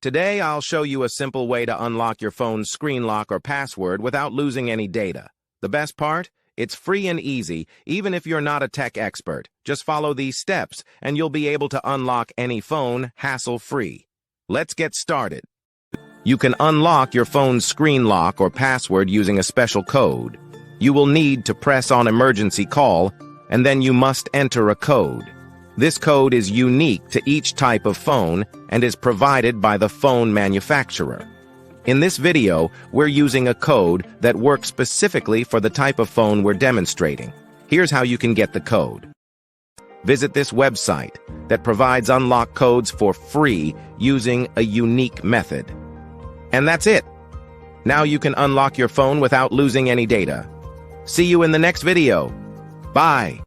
Today, I'll show you a simple way to unlock your phone's screen lock or password without losing any data. The best part? It's free and easy, even if you're not a tech expert. Just follow these steps, and you'll be able to unlock any phone hassle-free. Let's get started. You can unlock your phone's screen lock or password using a special code. You will need to press on emergency call, and then you must enter a code. This code is unique to each type of phone and is provided by the phone manufacturer. In this video, we're using a code that works specifically for the type of phone we're demonstrating. Here's how you can get the code. Visit this website that provides unlock codes for free using a unique method. And that's it. Now you can unlock your phone without losing any data. See you in the next video. Bye.